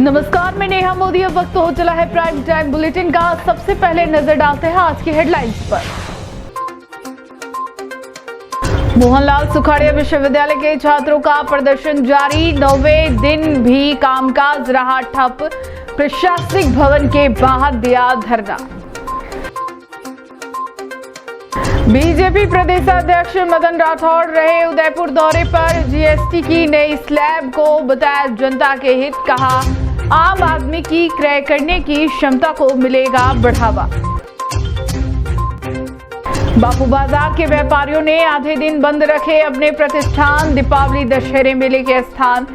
नमस्कार, मैं नेहा मोदी। अब वक्त हो चला है प्राइम टाइम बुलेटिन का। सबसे पहले नजर डालते हैं आज की हेडलाइंस पर। मोहनलाल सुखाड़िया विश्वविद्यालय के छात्रों का प्रदर्शन जारी, 9वें दिन भी कामकाज रहा ठप। प्रशासनिक भवन के बाहर दिया धरना। बीजेपी प्रदेशाध्यक्ष मदन राठौड़ रहे उदयपुर दौरे पर। जीएसटी की नई स्लैब को बताया जनता के हित, कहा आम आदमी की क्रय करने की क्षमता को मिलेगा बढ़ावा। बापू बाजार के व्यापारियों ने आधे दिन बंद रखे अपने प्रतिष्ठान। दीपावली दशहरे मेले के स्थान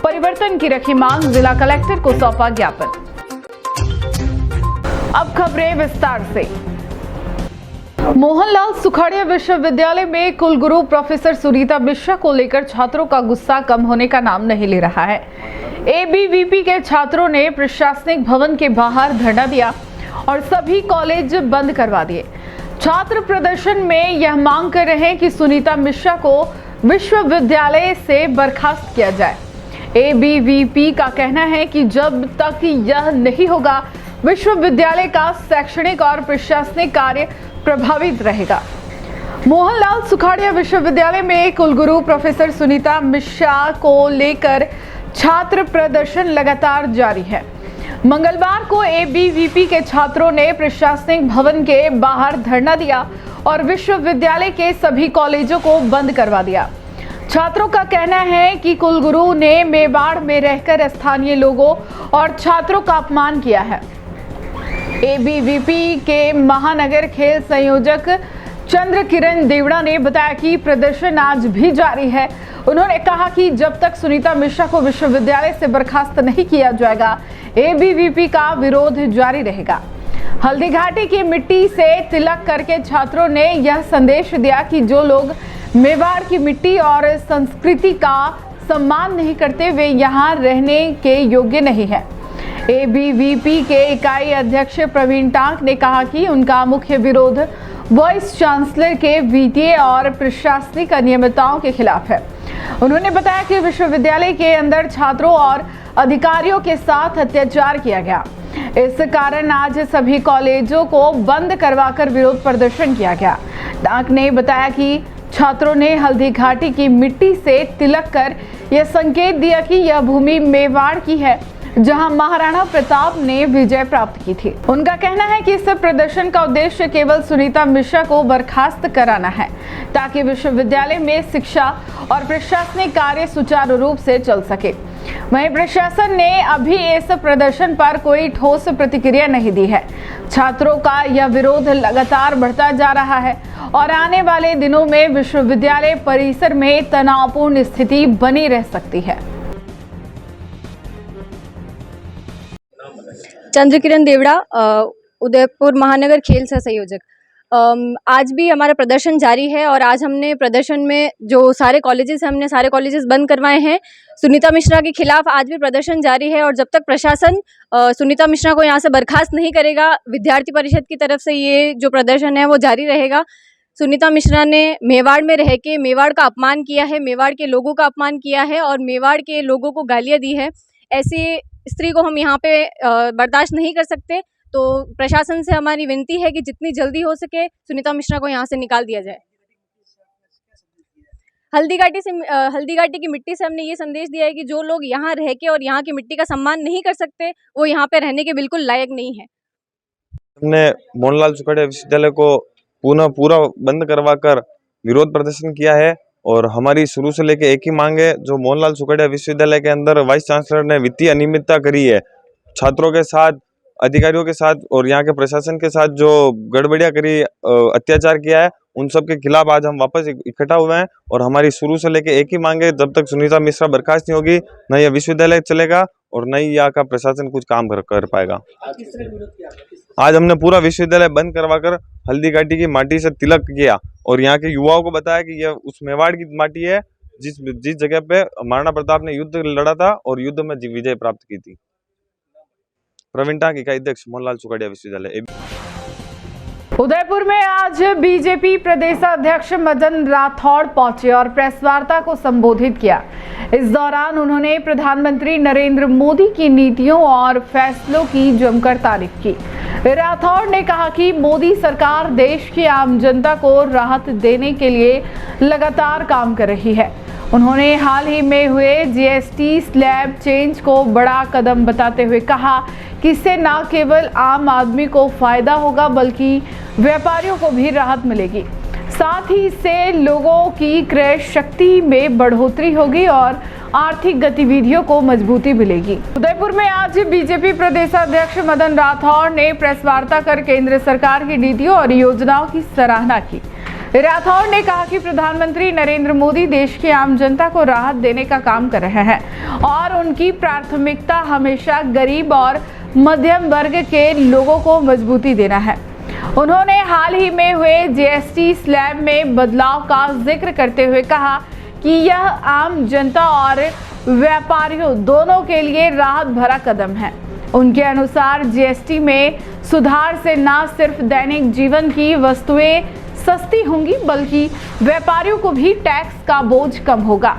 परिवर्तन की रखी मांग, जिला कलेक्टर को सौंपा ज्ञापन। अब खबरें विस्तार से। मोहनलाल सुखाड़िया विश्वविद्यालय में कुलगुरु प्रोफेसर सुनीता मिश्रा को लेकर छात्रों का गुस्सा कम होने का नाम नहीं ले रहा है। एबीवीपी के छात्रों ने प्रशासनिक भवन के बाहर धरना दिया और सभी कॉलेज बंद करवा दिए। छात्र प्रदर्शन में यह मांग कर रहे हैं कि सुनीता मिश्रा को विश्वविद्यालय से बर्खास्त किया जाए। एबीवीपी का कहना है कि जब तक यह नहीं होगा, विश्वविद्यालय का शैक्षणिक और प्रशासनिक कार्य प्रभावित रहेगा। मोहनलाल सुखाड़िया विश्वविद्यालय में कुलगुरु प्रोफेसर सुनीता मिश्रा को लेकर छात्र प्रदर्शन लगातार जारी है। मंगलवार को एबीवीपी के छात्रों ने प्रशासनिक भवन के बाहर धरना दिया और विश्वविद्यालय के सभी कॉलेजों को बंद करवा दिया। छात्रों का कहना है कि कुलगुरु ने मेवाड़ में रहकर स्थानीय लोगों और छात्रों का अपमान किया है। एबीवीपी के महानगर खेल संयोजक चंद्र किरण देवड़ा ने बताया कि प्रदर्शन आज भी जारी है। उन्होंने कहा कि जब तक सुनीता मिश्रा को विश्वविद्यालय से बर्खास्त नहीं किया जाएगा, एबीवीपी का विरोध जारी रहेगा। हल्दीघाटी की मिट्टी से तिलक करके छात्रों ने यह संदेश दिया कि जो लोग मेवाड़ की मिट्टी और संस्कृति का सम्मान नहीं करते, वे यहाँ रहने के योग्य नहीं है। एबीवीपी के इकाई अध्यक्ष प्रवीण टांक ने कहा कि उनका मुख्य विरोध वाइस चांसलर के वित्तीय और प्रशासनिक अनियमितताओं के खिलाफ है। उन्होंने बताया कि विश्वविद्यालय के अंदर छात्रों और अधिकारियों के साथ अत्याचार किया गया। इस कारण आज सभी कॉलेजों को बंद करवाकर विरोध प्रदर्शन किया गया। टांक ने बताया कि छात्रों ने हल्दी घाटी की मिट्टी से तिलक कर यह संकेत दिया कि यह भूमि मेवाड़ की है, जहां महाराणा प्रताप ने विजय प्राप्त की थी। उनका कहना है कि इस प्रदर्शन का उद्देश्य केवल सुनीता मिश्रा को बर्खास्त कराना है, ताकि विश्वविद्यालय में शिक्षा और प्रशासनिक कार्य सुचारू रूप से चल सके। वहीं प्रशासन ने अभी इस प्रदर्शन पर कोई ठोस प्रतिक्रिया नहीं दी है। छात्रों का यह विरोध लगातार बढ़ता जा रहा है और आने वाले दिनों में विश्वविद्यालय परिसर में तनावपूर्ण स्थिति बनी रह सकती है। चंद्र किरण देवड़ा, उदयपुर महानगर खेल सह संयोजक। आज भी हमारा प्रदर्शन जारी है और आज हमने प्रदर्शन में जो सारे कॉलेजेस हैं, हमने सारे कॉलेजेस बंद करवाए हैं। सुनीता मिश्रा के खिलाफ आज भी प्रदर्शन जारी है और जब तक प्रशासन सुनीता मिश्रा को यहाँ से बर्खास्त नहीं करेगा, विद्यार्थी परिषद की तरफ से ये जो प्रदर्शन है वो जारी रहेगा। सुनीता मिश्रा ने मेवाड़ में रह के मेवाड़ का अपमान किया है, मेवाड़ के लोगों का अपमान किया है और मेवाड़ के लोगों को गालियाँ दी है। ऐसी स्त्री को हम यहाँ पे बर्दाश्त नहीं कर सकते। तो प्रशासन से हमारी विनती है कि जितनी जल्दी हो सके सुनीता मिश्रा को यहाँ से निकाल दिया जाए। हल्दीघाटी की मिट्टी से हमने ये संदेश दिया है कि जो लोग यहाँ रह के और यहाँ की मिट्टी का सम्मान नहीं कर सकते, वो यहाँ पे रहने के बिल्कुल लायक नहीं है। हमने मोहनलाल सुखाड़िया विश्वविद्यालय को पूरा बंद करवाकर विरोध प्रदर्शन किया है और हमारी शुरू से लेके एक ही मांग है। जो मोहनलाल सुखाड़िया विश्वविद्यालय के अंदर वाइस चांसलर ने वित्तीय अनियमितता करी है, छात्रों के साथ, अधिकारियों के साथ और यहाँ के प्रशासन के साथ जो गड़बड़ियाँ करी, अत्याचार किया है, उन सब के खिलाफ आज हम वापस इकट्ठा हुए हैं। और हमारी शुरू से लेके एक ही मांग है, जब तक सुनीता मिश्रा बर्खास्त नहीं होगी, न यह विश्वविद्यालय चलेगा और न ही यहाँ का प्रशासन कुछ काम कर पाएगा। आज हमने पूरा विश्वविद्यालय बंद करवाकर हल्दी घाटी की माटी से तिलक किया और यहाँ के युवाओं को बताया कि यह उस मेवाड़ की माटी है जिस जगह पे महाराणा प्रताप ने युद्ध लड़ा था और युद्ध में विजय प्राप्त की थी। प्रवीण टांक, इकाई अध्यक्ष, मोहनलाल सुखाड़िया विश्वविद्यालय। उदयपुर में आज बीजेपी प्रदेशाध्यक्ष मदन राठौड़ पहुंचे और प्रेस वार्ता को संबोधित किया। इस दौरान उन्होंने प्रधानमंत्री नरेंद्र मोदी की नीतियों और फैसलों की जमकर तारीफ की। राठौड़ ने कहा कि मोदी सरकार देश की आम जनता को राहत देने के लिए लगातार काम कर रही है। उन्होंने हाल ही में हुए जीएसटी स्लैब चेंज को बड़ा कदम बताते हुए कहा कि इससे न केवल आम आदमी को फायदा होगा बल्कि व्यापारियों को भी राहत मिलेगी। साथ ही इससे लोगों की क्रय शक्ति में बढ़ोतरी होगी और आर्थिक गतिविधियों को मजबूती मिलेगी। उदयपुर में आज बीजेपी प्रदेशाध्यक्ष मदन राठौड़ ने प्रेस वार्ता कर केंद्र सरकार की नीतियों और योजनाओं की सराहना की। राठौड़ ने कहा कि प्रधानमंत्री नरेंद्र मोदी देश की आम जनता को राहत देने का काम कर रहे हैं और उनकी प्राथमिकता हमेशा गरीब और मध्यम वर्ग के लोगों को मजबूती देना है। उन्होंने हाल ही में हुए जीएसटी स्लैब में बदलाव का जिक्र करते हुए कहा कि यह आम जनता और व्यापारियों दोनों के लिए राहत भरा कदम है। उनके अनुसार जीएसटी में सुधार से न सिर्फ दैनिक जीवन की वस्तुएं सस्ती होंगी बल्कि व्यापारियों को भी टैक्स का बोझ कम होगा।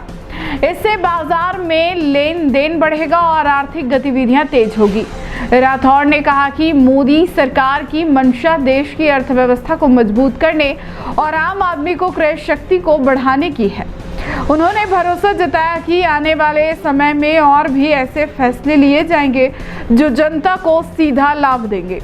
इससे बाजार में लेन देन बढ़ेगा और आर्थिक गतिविधियां तेज होगी। राठौड़ ने कहा कि मोदी सरकार की मंशा देश की अर्थव्यवस्था को मजबूत करने और आम आदमी को क्रय शक्ति को बढ़ाने की है। उन्होंने भरोसा जताया कि आने वाले समय में और भी ऐसे फैसले लिए जाएंगे जो जनता को सीधा लाभ देंगे।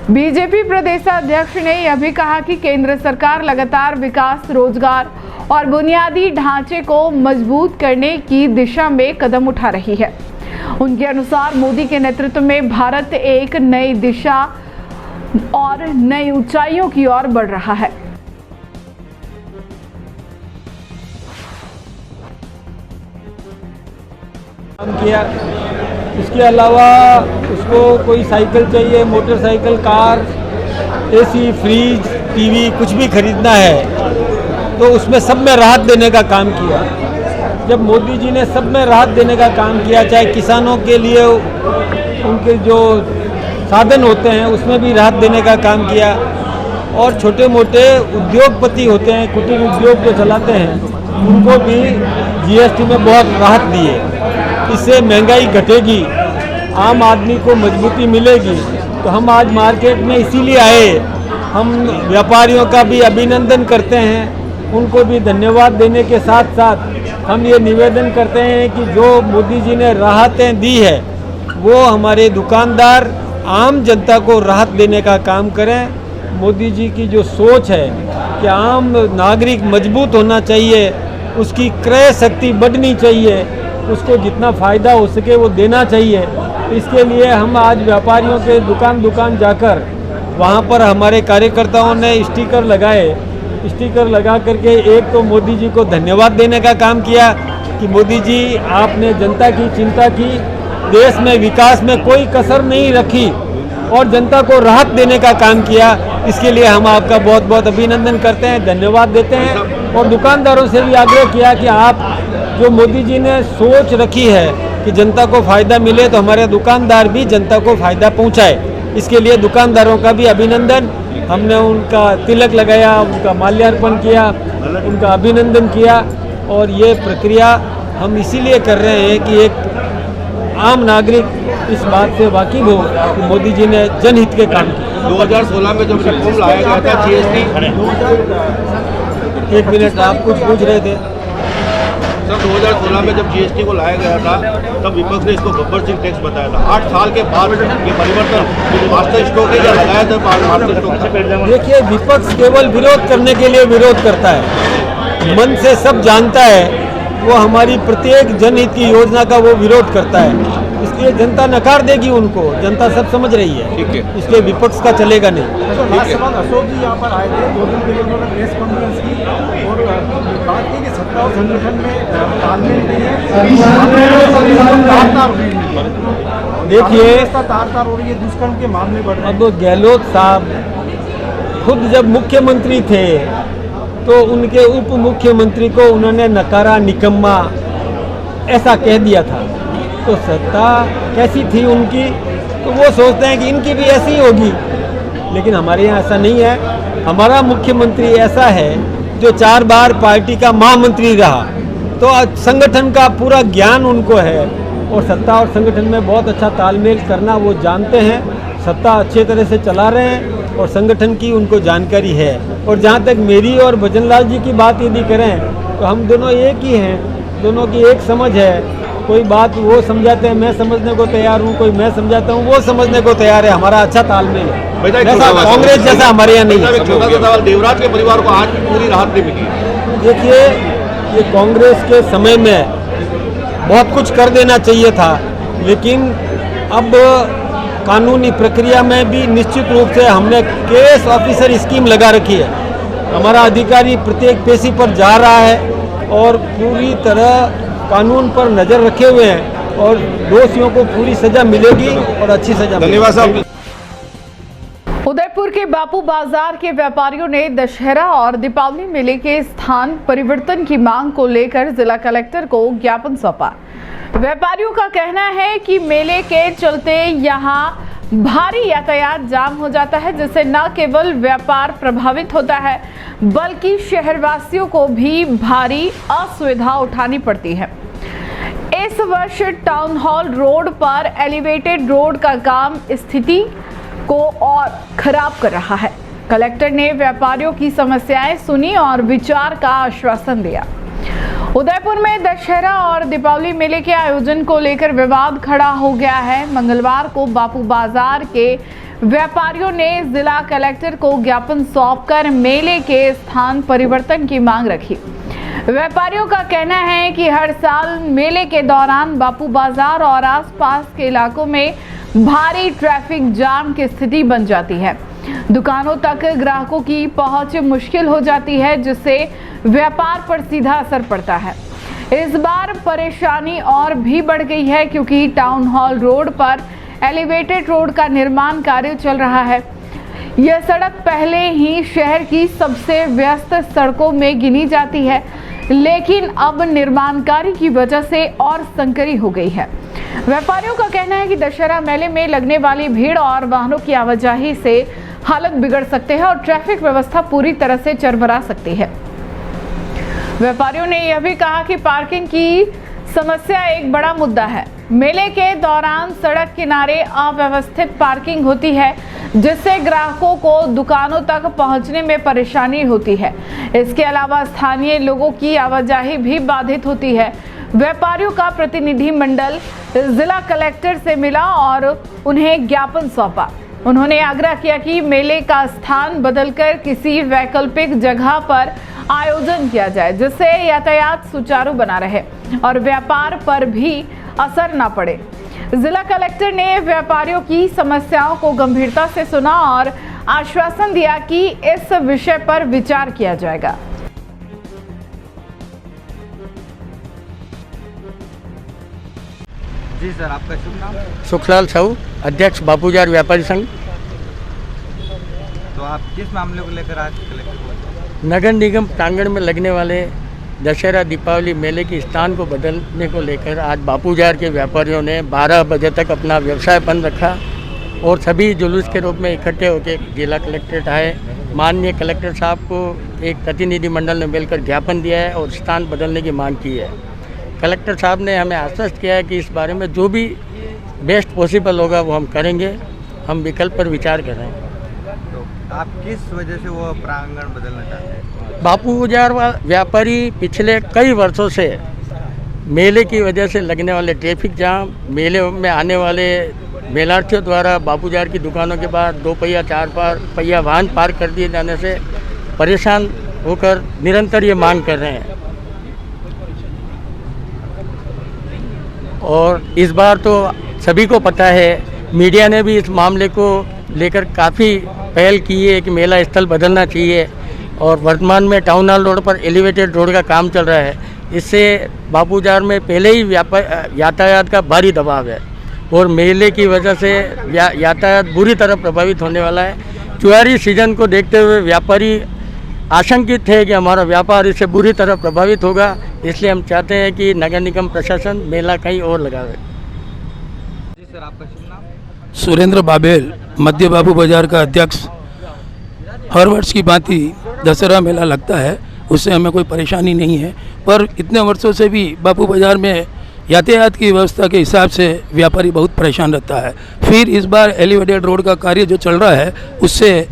बीजेपी प्रदेशाध्यक्ष ने यह भी कहा कि केंद्र सरकार लगातार विकास, रोजगार और बुनियादी ढांचे को मजबूत करने की दिशा में कदम उठा रही है। उनके अनुसार मोदी के नेतृत्व में भारत एक नई दिशा और नई ऊंचाइयों की ओर बढ़ रहा है। काम किया। इसके अलावा उसको कोई साइकिल चाहिए, motorcycle, car, AC, fridge, TV कुछ भी खरीदना है तो उसमें सब में राहत देने का काम किया। जब मोदी जी ने सब में राहत देने का काम किया, चाहे किसानों के लिए उनके जो साधन होते हैं उसमें भी राहत देने का काम किया और छोटे मोटे उद्योगपति होते हैं, कुटीर उद्योग जो चलाते हैं उनको भी जीएसटी में बहुत राहत दी है। इससे महंगाई घटेगी, आम आदमी को मजबूती मिलेगी। तो हम आज मार्केट में इसीलिए आए। हम व्यापारियों का भी अभिनंदन करते हैं, उनको भी धन्यवाद देने के साथ साथ हम ये निवेदन करते हैं कि जो मोदी जी ने राहतें दी है वो हमारे दुकानदार आम जनता को राहत देने का काम करें। मोदी जी की जो सोच है कि आम नागरिक मजबूत होना चाहिए, उसकी क्रय शक्ति बढ़नी चाहिए, उसको जितना फ़ायदा हो सके वो देना चाहिए। इसके लिए हम आज व्यापारियों के दुकान जाकर वहाँ पर हमारे कार्यकर्ताओं ने स्टिकर लगाए। स्टिकर लगा करके एक तो मोदी जी को धन्यवाद देने का काम किया कि मोदी जी आपने जनता की चिंता की, देश में विकास में कोई कसर नहीं रखी और जनता को राहत देने का काम किया। इसके लिए हम आपका बहुत बहुत अभिनंदन करते हैं, धन्यवाद देते हैं और दुकानदारों से भी आग्रह किया कि आप जो मोदी जी ने सोच रखी है कि जनता को फ़ायदा मिले तो हमारे दुकानदार भी जनता को फ़ायदा पहुंचाए। इसके लिए दुकानदारों का भी अभिनंदन। हमने उनका तिलक लगाया, उनका माल्यार्पण किया, उनका अभिनंदन किया और ये प्रक्रिया हम इसीलिए कर रहे हैं कि एक आम नागरिक इस बात से वाकिफ हो कि मोदी जी ने जनहित के काम किए। 2016 में जब रिफॉर्म लाया गया था जीएसटी, एक मिनट, आप कुछ पूछ रहे थे सर। 2016 में जब जीएसटी को लाया गया था तब विपक्ष ने इसको गब्बर सिंह टैक्स बताया था। 8 साल के बाद ये परिवर्तन मास्टर स्ट्रोक है या लगाया था मास्टर स्ट्रोक? देखिए, विपक्ष केवल विरोध करने के लिए विरोध करता है, मन से सब जानता है वो हमारी प्रत्येक जनहित की योजना का वो विरोध करता है। इसलिए जनता नकार देगी उनको, जनता सब समझ रही है। ठीक है, इसलिए विपक्ष का चलेगा नहीं। अशोक जी यहाँ पर आए थे, 2 दिन के लिए उन्होंने प्रेस कॉन्फ्रेंस की और बात की कि सत्ता और संगठन में तालमेल नहीं है, देखिए तार हो रही है, दुष्कर्म के मामले बढ़ रहे हैं। अब गहलोत साहब खुद जब मुख्यमंत्री थे तो उनके उप मुख्यमंत्री को उन्होंने नकारा, निकम्मा ऐसा कह दिया था। तो सत्ता कैसी थी उनकी, तो वो सोचते हैं कि इनकी भी ऐसी ही होगी। लेकिन हमारे यहाँ ऐसा नहीं है। हमारा मुख्यमंत्री ऐसा है जो 4 बार पार्टी का महामंत्री रहा, तो संगठन का पूरा ज्ञान उनको है और सत्ता और संगठन में बहुत अच्छा तालमेल करना वो जानते हैं। सत्ता अच्छे तरह से चला रहे हैं और संगठन की उनको जानकारी है। और जहाँ तक मेरी और भजनलाल जी की बात यदि करें तो हम दोनों एक ही हैं, दोनों की एक समझ है। कोई बात वो समझाते हैं, मैं समझने को तैयार हूँ, कोई मैं समझाता हूँ, वो समझने को तैयार है। हमारा अच्छा तालमेल है, जैसा कांग्रेस जैसा हमारे यहाँ नहीं है। छोटा सा सवाल, देवराज के परिवार को आज भी पूरी राहत नहीं मिली। देखिए, ये कांग्रेस के समय में बहुत कुछ कर देना चाहिए था, लेकिन अब कानूनी प्रक्रिया में भी निश्चित रूप से हमने केस ऑफिसर स्कीम लगा रखी है। हमारा अधिकारी प्रत्येक पेशी पर जा रहा है और पूरी तरह कानून पर नज़र रखे हुए हैं और दोषियों को पूरी सजा मिलेगी और अच्छी सजा। धन्यवाद साहब। उदयपुर के बापू बाजार के व्यापारियों ने दशहरा और दीपावली मेले के स्थान परिवर्तन की मांग को लेकर जिला कलेक्टर को ज्ञापन सौंपा। व्यापारियों का कहना है कि मेले के चलते यहां भारी यातायात जाम हो जाता है, जिससे न केवल व्यापार प्रभावित होता है बल्कि शहरवासियों को भी भारी असुविधा उठानी पड़ती है। इस वर्ष टाउन हॉल रोड पर एलिवेटेड रोड का काम स्थिति को और खराब कर रहा है। कलेक्टर ने व्यापारियों की समस्याएं सुनी और विचार का आश्वासन दिया। उदयपुर में दशहरा और दीपावली मेले के आयोजन को लेकर विवाद खड़ा हो गया है। मंगलवार को बापू बाजार के व्यापारियों ने जिला कलेक्टर को ज्ञापन सौंपकर मेले के स्थान परिवर्तन की मांग रखी। व्यापारियों का कहना है कि हर साल मेले के दौरान बापू बाजार और आसपास के इलाकों में भारी ट्रैफिक जाम की स्थिति बन जाती है। दुकानों तक ग्राहकों की पहुंच मुश्किल हो जाती है, जिससे व्यापार पर सीधा असर पड़ता है। इस बार परेशानी और भी बढ़ गई है क्योंकि टाउन हॉल रोड पर एलिवेटेड रोड का निर्माण कार्य चल रहा है। यह सड़क पहले ही शहर की सबसे व्यस्त सड़कों में गिनी जाती है, लेकिन अब निर्माण कार्य की वजह से और संकरी हो गई है। व्यापारियों का कहना है कि दशहरा मेले में लगने वाली भीड़ और वाहनों की आवाजाही से हालत बिगड़ सकते हैं और ट्रैफिक व्यवस्था पूरी तरह से चरमरा सकती है। व्यापारियों ने यह भी कहा कि पार्किंग की समस्या एक बड़ा मुद्दा है। मेले के दौरान सड़क किनारे अव्यवस्थित पार्किंग होती है, जिससे ग्राहकों को दुकानों तक पहुंचने में परेशानी होती है। इसके अलावा स्थानीय लोगों की आवाजाही भी बाधित होती है। व्यापारियों का प्रतिनिधि मंडल जिला कलेक्टर से मिला और उन्हें ज्ञापन सौंपा। उन्होंने आग्रह किया कि मेले का स्थान बदलकर किसी वैकल्पिक जगह पर आयोजन किया जाए, जिससे यातायात सुचारू बना रहे और व्यापार पर भी असर न पड़े। जिला कलेक्टर ने व्यापारियों की समस्याओं को गंभीरता से सुना और आश्वासन दिया कि इस विषय पर विचार किया जाएगा। जी सर, आपका शुभ नाम? सुखलाल साहू, अध्यक्ष बापूजार व्यापारी संघ। तो आप किस मामले को लेकर आज कलेक्टर? नगर निगम प्रांगण में लगने वाले दशहरा दीपावली मेले के स्थान को बदलने को लेकर आज बापूजार के व्यापारियों ने 12 बजे तक अपना व्यवसाय बंद रखा और सभी जुलूस के रूप में इकट्ठे होकर जिला कलेक्ट्रेट आए। माननीय कलेक्टर साहब को एक प्रतिनिधि मंडल ने मिलकर ज्ञापन दिया है और स्थान बदलने की मांग की है। कलेक्टर साहब ने हमें आश्वस्त किया है कि इस बारे में जो भी बेस्ट पॉसिबल होगा वो हम करेंगे। हम विकल्प पर विचार कर रहे हैं। तो आप किस वजह से वो प्रांगण बदलना चाहते हैं? बापूजार व्यापारी पिछले कई वर्षों से मेले की वजह से लगने वाले ट्रैफिक जाम, मेले में आने वाले मेलार्थियों द्वारा बापूजार की दुकानों के बाहर 2 पहिया 4 पहिया वाहन पार्क कर दिए जाने से परेशान होकर निरंतर ये मांग कर रहे हैं। और इस बार तो सभी को पता है, मीडिया ने भी इस मामले को लेकर काफ़ी पहल की है कि मेला स्थल बदलना चाहिए और वर्तमान में टाउन हॉल रोड पर एलिवेटेड रोड का काम चल रहा है। इससे बापूजार में पहले ही यातायात का भारी दबाव है और मेले की वजह से यातायात बुरी तरह प्रभावित होने वाला है। त्योहारी सीजन को देखते हुए व्यापारी आशंकित है कि हमारा व्यापार इससे बुरी तरह प्रभावित होगा। इसलिए हम चाहते हैं कि नगर निगम प्रशासन मेला कहीं और लगावे। जी सर, आपका शुभ नाम? सुरेंद्र बाबेल, मध्य बापू बाजार का अध्यक्ष हर वर्ष की भांति दशहरा मेला लगता है, उससे हमें कोई परेशानी नहीं है। पर इतने वर्षों से भी बापू बाज़ार में यातायात की व्यवस्था के हिसाब से व्यापारी बहुत परेशान रहता है। फिर इस बार एलिवेटेड रोड का कार्य जो चल रहा है उससे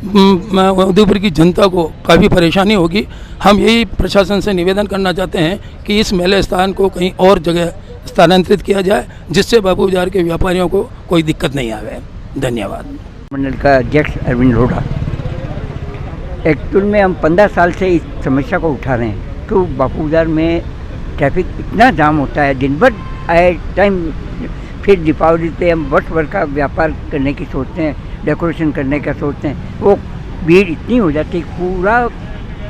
उदयपुर की जनता को काफ़ी परेशानी होगी। हम यही प्रशासन से निवेदन करना चाहते हैं कि इस मेले स्थान को कहीं और जगह स्थानांतरित किया जाए, जिससे बापू बाज़ार के व्यापारियों को कोई दिक्कत नहीं आवे। धन्यवाद। मंडल का अध्यक्ष अरविंद रोड़ा। एक्चुअल में हम 15 साल से इस समस्या को उठा रहे हैं। तो बापू बाज़ार में ट्रैफिक इतना जाम होता है दिन भर आए टाइम। फिर दीपावली पे हम वर्ष भर का व्यापार करने की सोचते हैं, डेकोरेशन करने का सोचते हैं, वो भीड़ इतनी हो जाती है, पूरा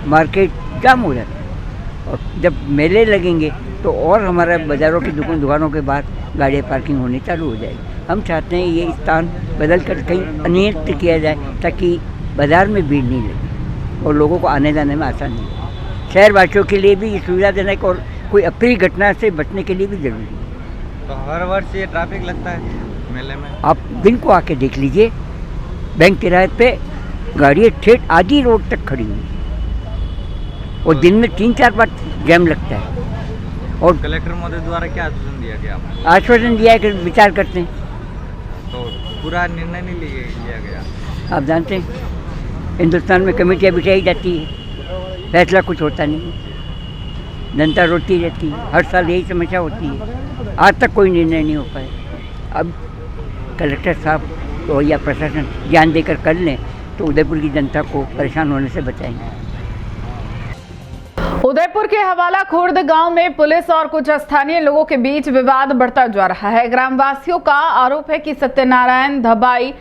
मार्केट जाम हो जाता है। और जब मेले लगेंगे तो और हमारा बाज़ारों की दुकानों के बाहर गाड़ियाँ पार्किंग होनी चालू हो जाएगी। हम चाहते हैं ये स्थान बदल कर कहीं अन्यत्र किया जाए, ताकि बाज़ार में भीड़ नहीं लगे और लोगों को आने जाने में आसानी हो। शहरवासियों के लिए भी सुविधा देने को और कोई अप्रिय घटना से बचने के लिए भी ज़रूरी है। तो हर वर्ष ये ट्रैफिक लगता है मेले में? आप दिन को आके देख लीजिए, बैंक किराए पे गाड़ियाँ ठेठ आधी रोड तक खड़ी हुई और दिन में 3-4 बार जैम लगता है। और कलेक्टर महोदय द्वारा क्या आश्वासन दिया गया? आश्वासन दिया है कि विचार करते हैं। तो पूरा निर्णय नहीं लिया गया? आप जानते हैं हिंदुस्तान में कमेटियाँ बिठाई जाती है, फैसला कुछ होता नहीं, जनता रोती रहती है। हर साल यही समस्या होती है, आज तक कोई निर्णय नहीं हो पाया। अब कलेक्टर साहब तो या प्रशासन ध्यान देकर कर लें तो उदयपुर की जनता को परेशान होने से बचाएंगे। उदयपुर के हवाला खुर्द गांव में पुलिस और कुछ स्थानीय लोगों के बीच विवाद बढ़ता जा रहा है। ग्रामवासियों का आरोप है कि सत्यनारायण धबाई,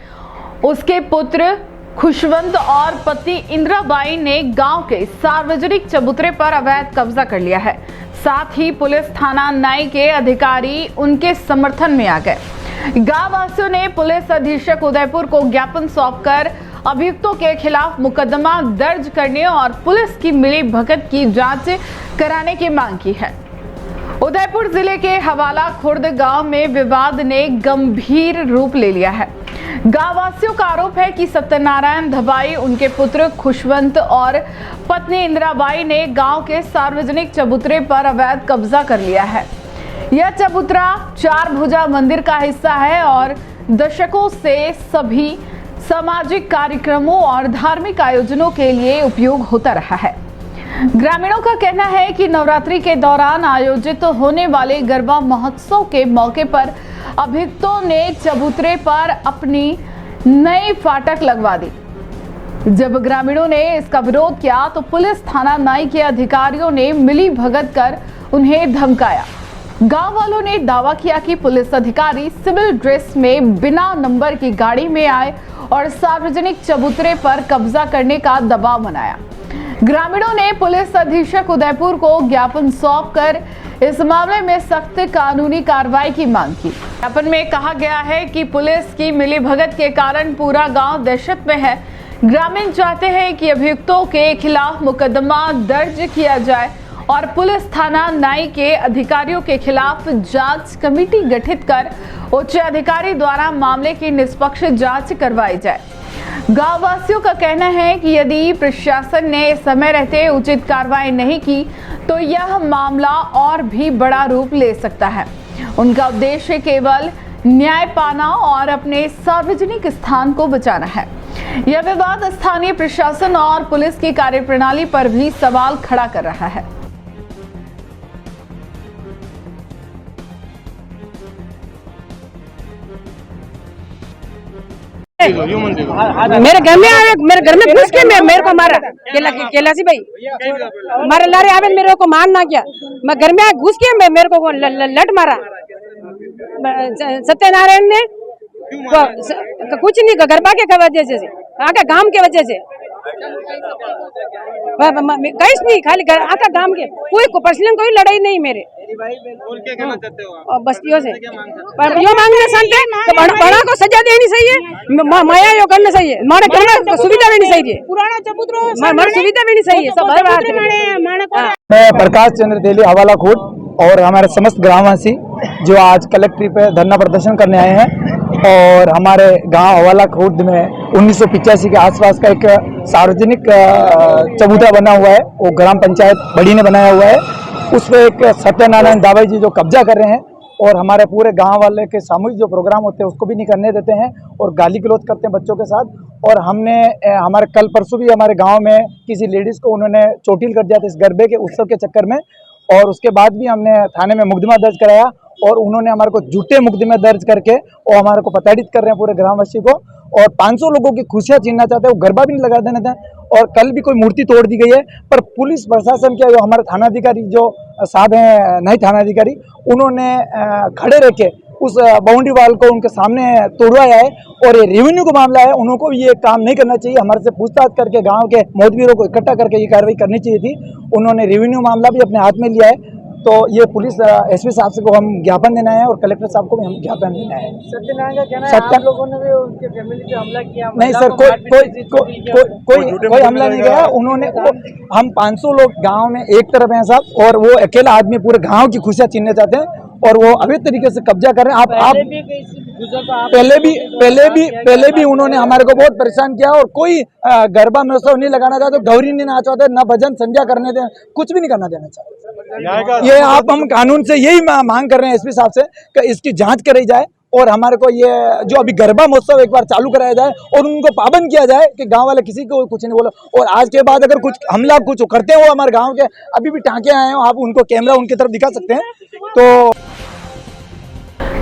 उसके पुत्र खुशवंत और पत्नी इंदिराबाई ने गांव के सार्वजनिक चबूतरे पर अवैध कब्जा कर लिया है। साथ ही पुलिस थाना नाई के अधिकारी उनके समर्थन में आ गए। गांव वासियों ने पुलिस अधीक्षक उदयपुर को ज्ञापन सौंपकर अभियुक्तों के खिलाफ मुकदमा दर्ज करने और पुलिस की मिलीभगत की जांच कराने की मांग की है। उदयपुर जिले के हवाला खुर्द गांव में विवाद ने गंभीर रूप ले लिया है। गांव वासियों का आरोप है कि सत्यनारायण धबाई, उनके पुत्र खुशवंत और पत्नी इंदिराबाई ने गांव के सार्वजनिक चबूतरे पर अवैध कब्जा कर लिया है। यह चबूतरा 4 भुजा मंदिर का हिस्सा है और दशकों से सभी सामाजिक कार्यक्रमों और धार्मिक आयोजनों के लिए उपयोग होता रहा है। ग्रामीणों का कहना है कि नवरात्रि के दौरान आयोजित होने वाले गरबा महोत्सव के मौके पर अभियुक्तों ने चबूतरे पर अपनी नई फाटक लगवा दी। जब ग्रामीणों ने इसका विरोध किया तो पुलिस थाना नाई के अधिकारियों ने मिली भगत कर उन्हें धमकाया। गांव वालों ने दावा किया कि पुलिस अधिकारी सिविल ड्रेस में बिना नंबर की गाड़ी में आए और सार्वजनिक चबूतरे पर कब्जा करने का दबाव बनाया। ग्रामीणों ने पुलिस अधीक्षक उदयपुर को ज्ञापन सौंपकर इस मामले में सख्त कानूनी कार्रवाई की मांग की। ज्ञापन में कहा गया है कि पुलिस की मिलीभगत के कारण पूरा गांव दहशत में है। ग्रामीण चाहते हैं कि अभियुक्तों के खिलाफ मुकदमा दर्ज किया जाए और पुलिस थाना नाई के अधिकारियों के खिलाफ जांच कमेटी गठित कर उच्च अधिकारी द्वारा मामले की निष्पक्ष जांच करवाई जाए। गांव वासियों का कहना है कि यदि प्रशासन ने समय रहते उचित कार्रवाई नहीं की तो यह मामला और भी बड़ा रूप ले सकता है। उनका उद्देश्य केवल न्याय पाना और अपने सार्वजनिक स्थान को बचाना है। यह विवाद स्थानीय प्रशासन और पुलिस की कार्यप्रणाली पर भी सवाल खड़ा कर रहा है। मेरे घर में आवे, मेरे घर में घुस के मेरे को मारा कैलाशी भाई मारे लारे आवे, मेरे को मार ना किया। मैं घर में घुस के मेरे को लट मारा। सत्यनारायण ने कुछ नहीं, गरबा के वजह से, आका गांव के वजह से कहीं नहीं, खाली आका गांव के, कोई पर्सनल कोई लड़ाई नहीं मेरे और बस्तियों से। पर यो मांगने संते तो बड़ा को सजा देनी चाहिए, माया यो करना चाहिए, मारे करना सुविधा देनी चाहिए, पुराना चबूतरा मारे सुविधा देनी चाहिए सब हर बात। मैं प्रकाश चंद्र तेली हवाला खुर्द और हमारे समस्त ग्रामवासी जो आज कलेक्ट्रेट पे धरना प्रदर्शन करने आए हैं, और हमारे गांव हवाला खुर्द में 1985 के आसपास का एक सार्वजनिक चबूतरा बना हुआ है, वो ग्राम पंचायत बड़ी ने बनाया हुआ है। उस पर एक सत्यनारायण दावाई जी जो कब्जा कर रहे हैं और हमारे पूरे गांव वाले के सामूहिक जो प्रोग्राम होते हैं उसको भी नहीं करने देते हैं और गाली गलौज करते हैं बच्चों के साथ। और हमने हमारे कल परसों भी हमारे गांव में किसी लेडीज़ को उन्होंने चोटिल कर दिया था इस गरबे के उत्सव के चक्कर में, और उसके बाद भी हमने थाने में मुकदमा दर्ज कराया और उन्होंने हमारे को झूठे मुकदमे दर्ज करके और हमारे को प्रताड़ित कर रहे हैं पूरे ग्रामवासी को, और 500 लोगों की खुशियां छीनना चाहते हैं, वो गरबा भी नहीं लगा देने थे। और कल भी कोई मूर्ति तोड़ दी गई है, पर पुलिस प्रशासन के जो हमारे थानाधिकारी जो साहब हैं नए थानाधिकारी, उन्होंने खड़े रह के उस बाउंड्री वाल को उनके सामने तोड़वाया है। और ये रेवेन्यू का मामला है, उनको भी ये काम नहीं करना चाहिए, हमारे से पूछताछ करके गांव के मोहतबीरों को इकट्ठा करके ये कार्रवाई करनी चाहिए थी। उन्होंने रेवेन्यू मामला भी अपने हाथ में लिया है। तो ये पुलिस एसपी साहब से को हम ज्ञापन देना है और कलेक्टर साहब को भी हम ज्ञापन देना है। सत्यनारायण का कहना है आप लोगों ने भी उनके फैमिली पे हमला किया। नहीं सर, कोई हमला नहीं किया। उन्होंने हम 500 लोग गांव में एक तरफ हैं साहब, और वो अकेला आदमी पूरे गांव की खुशियां छीनना चाहते हैं और वो अवैध तरीके से कब्जा कर रहे हैं। आप पहले भी उन्होंने हमारे को बहुत परेशान किया, और कोई गरबा महोत्सव नहीं लगाना चाहते, गौरी नहीं नाच चाहते, न भजन संध्या करने दें, कुछ भी नहीं करना देना चाहते। ये हम कानून से यही मांग कर रहे हैं एसपी साहब से कि इसकी जांच कराई जाए और हमारे को ये जो अभी गरबा महोत्सव एक बार चालू कराया जाए और उनको पाबंद किया जाए कि गांव वाले किसी को कुछ नहीं बोलो। और आज के बाद अगर कुछ हमला कुछ करते हैं, वो हमारे गांव के अभी भी टांके आए हो, आप उनको कैमरा उनकी तरफ दिखा सकते हैं। तो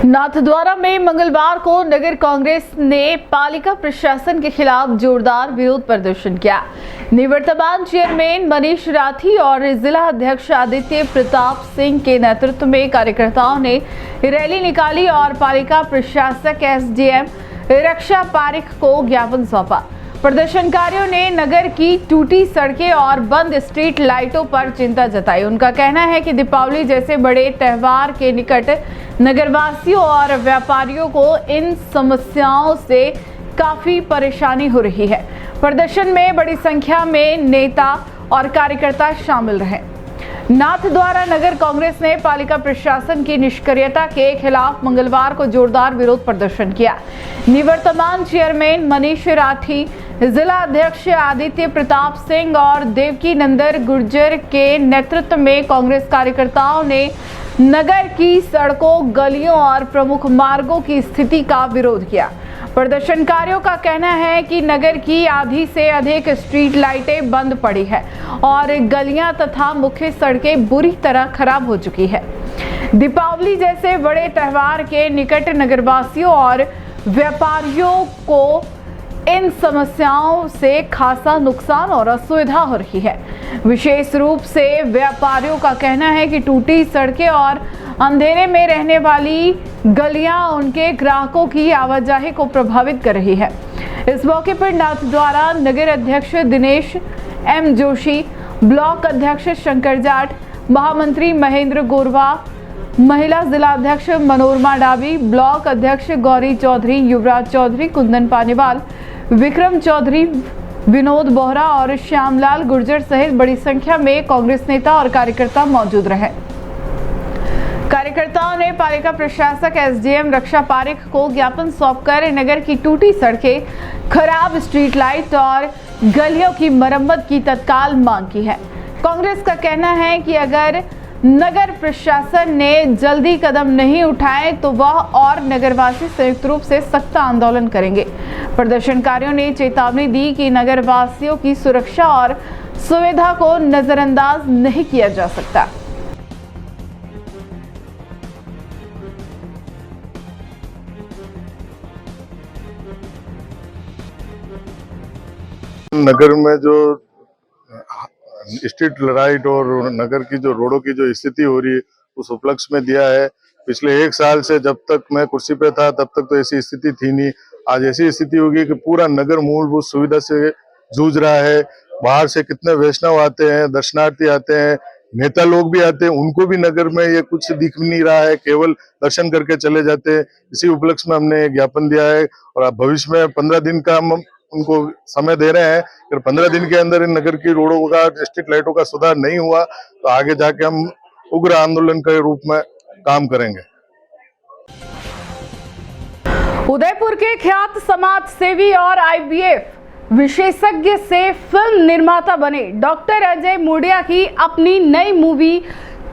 नाथद्वारा में मंगलवार को नगर कांग्रेस ने पालिका प्रशासन के खिलाफ जोरदार विरोध प्रदर्शन किया। निवर्तमान चेयरमैन मनीष राठी और जिला अध्यक्ष आदित्य प्रताप सिंह के नेतृत्व में कार्यकर्ताओं ने रैली निकाली और पालिका प्रशासक एसडीएम रक्षा पारिख को ज्ञापन सौंपा। प्रदर्शनकारियों ने नगर की टूटी सड़कें और बंद स्ट्रीट लाइटों पर चिंता जताई। उनका कहना है कि दीपावली जैसे बड़े त्योहार के निकट नगरवासियों और व्यापारियों को इन समस्याओं से काफी परेशानी हो रही है। प्रदर्शन में बड़ी संख्या में नेता और कार्यकर्ता शामिल रहे। नाथद्वारा नगर कांग्रेस ने पालिका प्रशासन की निष्क्रियता के खिलाफ मंगलवार को जोरदार विरोध प्रदर्शन किया। निवर्तमान चेयरमैन मनीष राठी, जिला अध्यक्ष आदित्य प्रताप सिंह और देवकी नंदन गुर्जर के नेतृत्व में कांग्रेस कार्यकर्ताओं ने नगर की सड़कों, गलियों और प्रमुख मार्गों की स्थिति का विरोध किया। प्रदर्शनकारियों का कहना है कि नगर की आधी से अधिक स्ट्रीट लाइटें बंद पड़ी है और गलियां तथा मुख्य सड़कें बुरी तरह खराब हो चुकी है। दीपावली जैसे बड़े त्योहार के निकट नगरवासियों और व्यापारियों को इन समस्याओं से खासा नुकसान और असुविधा हो रही है। विशेष रूप से व्यापारियों का कहना है कि टूटी सड़कें और अंधेरे में रहने वाली गलियां उनके ग्राहकों की आवाजाही को प्रभावित कर रही है। इस मौके पर नाथद्वारा नगर अध्यक्ष दिनेश एम जोशी, ब्लॉक अध्यक्ष शंकर जाट, महामंत्री महेंद्र गोरवा, महिला जिला अध्यक्ष मनोरमा डाबी, ब्लॉक अध्यक्ष गौरी चौधरी, युवराज चौधरी, कुंदन पानीवाल, विक्रम चौधरी, विनोद बोहरा और श्यामलाल गुर्जर सहित बड़ी संख्या में कांग्रेस नेता और कार्यकर्ता मौजूद रहे। कार्यकर्ताओं ने पालिका प्रशासक एसडीएम रक्षा पारिख को ज्ञापन सौंपकर नगर की टूटी सड़कें, खराब स्ट्रीट लाइट और गलियों की मरम्मत की तत्काल मांग की है। कांग्रेस का कहना है कि अगर नगर प्रशासन ने जल्दी कदम नहीं उठाए तो वह और नगरवासी संयुक्त रूप से सख्त आंदोलन करेंगे। प्रदर्शनकारियों ने चेतावनी दी कि नगरवासियों की सुरक्षा और सुविधा को नजरअंदाज नहीं किया जा सकता। नगर में जो स्ट्रीट लाइट और नगर की जो रोडों की जो स्थिति हो रही है उस उपलक्ष्य में दिया है। पिछले 1 साल से जब तक मैं कुर्सी पे था तब तक तो ऐसी स्थिति थी नहीं। आज ऐसी स्थिति होगी कि पूरा नगर मूलभूत सुविधा से जूझ रहा है। बाहर से कितने वैष्णव आते हैं, दर्शनार्थी आते हैं, नेता लोग भी आते हैं, उनको भी नगर में ये कुछ दिख नहीं रहा है, केवल दर्शन करके चले जाते हैं। इसी उपलक्ष्य में हमने ज्ञापन दिया है और अब भविष्य में 15 दिन का हम उनको समय दे रहे हैं। अगर 15 दिन के अंदर इन नगर की रोडों का, स्ट्रीट लाइटों का सुधार नहीं हुआ तो आगे जाके हम उग्र आंदोलन के रूप में काम करेंगे। उदयपुर के ख्यात समाज सेवी और आईवीएफ विशेषज्ञ से फिल्म निर्माता बने डॉक्टर अजय मुड़िया की अपनी नई मूवी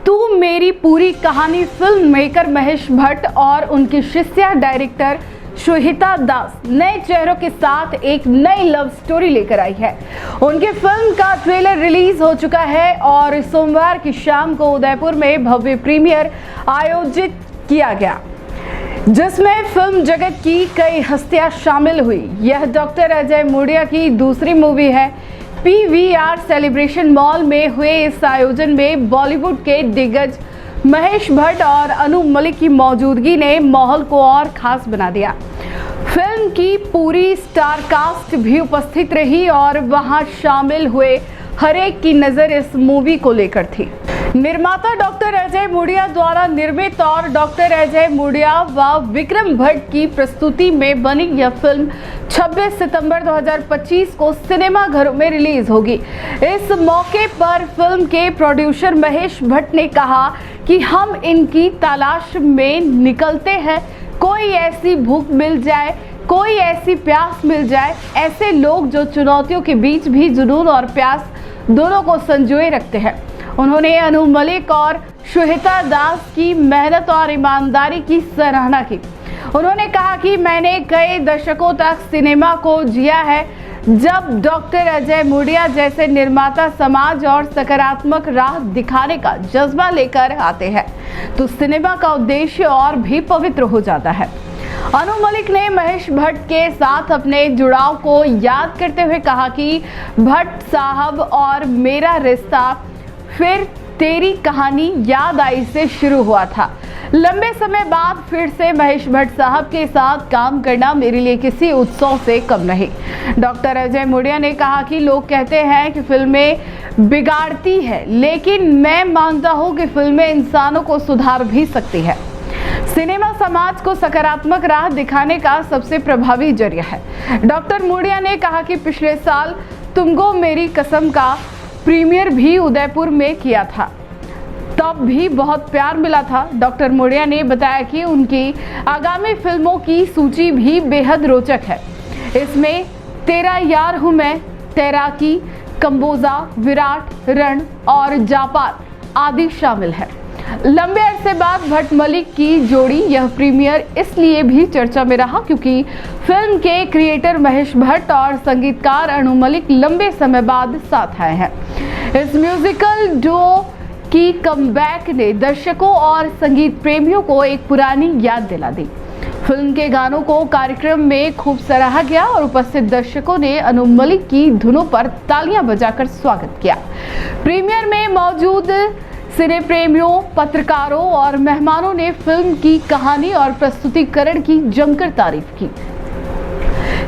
तू मेरी पूरी कहानी फिल्म मेकर महेश भट्ट और उनकी शिष्या डायरेक्टर श्वेता दास नए चेहरों के साथ एक नई लव स्टोरी लेकर आई है। उनकी फिल्म का ट्रेलर रिलीज हो चुका है और सोमवार की शाम को उदयपुर में भव्य प्रीमियर आयोजित किया गया, जिसमें फिल्म जगत की कई हस्तियां शामिल हुई। यह डॉक्टर अजय मुड़िया की दूसरी मूवी है। पीवीआर सेलिब्रेशन मॉल में हुए इस आयोजन में बॉलीवुड के दिग्गज महेश भट्ट और अनु मलिक की मौजूदगी ने माहौल को और खास बना दिया। फिल्म की पूरी स्टार कास्ट भी उपस्थित रही और वहां शामिल हुए हर एक की नजर इस मूवी को लेकर थी। निर्माता डॉक्टर अजय मुड़िया द्वारा निर्मित और डॉक्टर अजय मुड़िया व विक्रम भट्ट की प्रस्तुति में बनी यह फिल्म 26 सितंबर 2025 को सिनेमा घरों में रिलीज होगी। इस मौके पर फिल्म के प्रोड्यूसर महेश भट्ट ने कहा कि हम इनकी तलाश में निकलते हैं। कोई ऐसी भूख मिल जाए, कोई ऐसी प्यास मिल जाए, ऐसे लोग जो चुनौतियों के बीच भी जुनून और प्यास दोनों को संजोए रखते हैं। उन्होंने अनु मलिक और श्वेता दास की मेहनत और ईमानदारी की सराहना की। उन्होंने कहा कि मैंने कई दशकों तक सिनेमा को जिया है। जब डॉक्टर अजय मुड़िया जैसे निर्माता समाज और सकारात्मक राह दिखाने का जज्बा लेकर आते हैं तो सिनेमा का उद्देश्य और भी पवित्र हो जाता है। अनु मलिक ने महेश भट्ट के साथ अपने जुड़ाव को याद करते हुए कहा कि भट्ट साहब और मेरा रिश्ता फिर तेरी कहानी याद आई से शुरू हुआ था। लंबे समय बाद फिर से महेश भट्ट साहब के साथ काम करना मेरे लिए किसी उत्सव से कम नहीं। डॉक्टर अजय मुड़िया ने कहा कि लोग कहते हैं कि फिल्में बिगाड़ती है, लेकिन मैं मानता हूं कि फिल्में इंसानों को सुधार भी सकती है। सिनेमा समाज को सकारात्मक राह दिखाने का सबसे प्रभावी जरिया है। डॉक्टर मुड़िया ने कहा कि पिछले साल तुमको मेरी कसम का प्रीमियर भी उदयपुर में किया था, तब भी बहुत प्यार मिला था। डॉक्टर मुड़िया ने बताया कि उनकी आगामी फिल्मों की सूची भी बेहद रोचक है। इसमें तेरा यार हूँ मैं, तैराकी, कंबोजा, विराट, रण और जापान आदि शामिल है। लंबे अरसे बाद भट्ट मलिक की जोड़ी यह प्रीमियर इसलिए भी चर्चा में रहा क्योंकि फिल्म के क्रिएटर महेश भट्ट और संगीतकार अनु मलिक लंबे समय बाद साथ आए हैं। इस म्यूजिकल डुओ की कमबैक ने दर्शकों और संगीत प्रेमियों को एक पुरानी याद दिला दी। फिल्म के गानों को कार्यक्रम में खूब सराहा गया और उपस्थित दर्शकों ने अनु मलिक की धुनों पर तालियां बजाकर स्वागत किया। प्रीमियर में मौजूद सिने प्रेमियों, पत्रकारों और मेहमानों ने फिल्म की कहानी और प्रस्तुतिकरण की जमकर तारीफ की।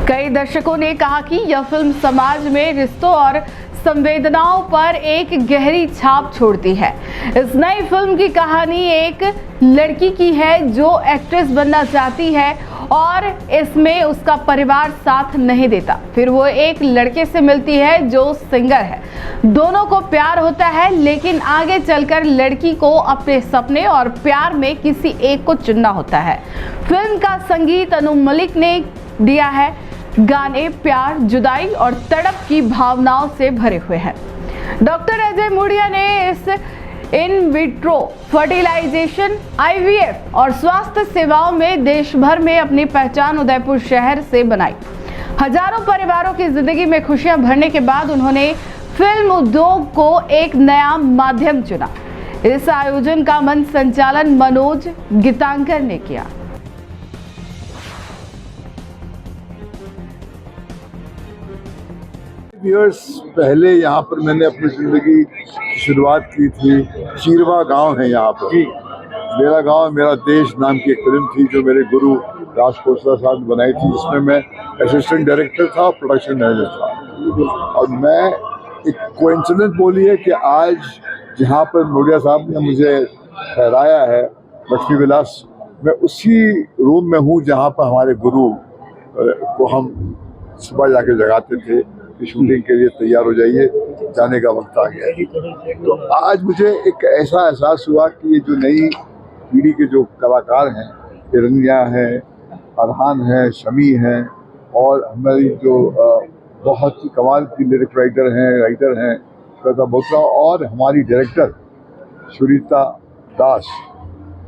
कई दर्शकों ने कहा कि यह फिल्म समाज में रिश्तों और संवेदनाओं पर एक गहरी छाप छोड़ती है। इस नई फिल्म की कहानी एक लड़की की है जो एक्ट्रेस बनना चाहती है और इसमें उसका परिवार साथ नहीं देता। फिर वो एक लड़के से मिलती है जो सिंगर है। दोनों को प्यार होता है, लेकिन आगे चलकर लड़की को अपने सपने और प्यार में किसी एक को चुनना होता है। फिल्म का संगीत अनु मलिक ने दिया है। गाने प्यार, जुदाई और तड़प की भावनाओं से भरे हुए हैं। डॉक्टर अजय मुड़िया ने इस इन विट्रो फर्टिलाइजेशन, आईवीएफ और स्वास्थ्य सेवाओं में देश भर में अपनी पहचान उदयपुर शहर से बनाई। हजारों परिवारों की जिंदगी में खुशियां भरने के बाद उन्होंने फिल्म उद्योग को एक नया माध्यम चुना। इस आयोजन का मंच संचालन मनोज गीतांकर ने किया। ईयर्स पहले यहाँ पर मैंने अपनी ज़िंदगी की शुरुआत की थी। चीरवा गांव है यहाँ पर। मेरा गांव मेरा देश नाम की एक फिल्म थी जो मेरे गुरु राज खोसला साहब ने बनाई थी, जिसमें मैं असिस्टेंट डायरेक्टर था, प्रोडक्शन मैनेजर था। और मैं एक कोइंसिडेंस बोली है कि आज जहाँ पर मुड़िया साहब ने मुझे ठहराया है लक्ष्मी विलास, मैं उसी रूम में हूँ जहाँ पर हमारे गुरु को हम सुबह जाके जगाते थे कि शूटिंग के लिए तैयार हो जाइए, जाने का वक्त आ गया है। तो आज मुझे एक ऐसा एहसास हुआ कि ये जो नई पीढ़ी के जो कलाकार हैं, हिरण्या हैं, अरहान हैं, शमी हैं, और हमारी जो बहुत ही कमाल की लिरिक राइटर हैं श्वेता बोत्रा, और हमारी डायरेक्टर सुनीता दास।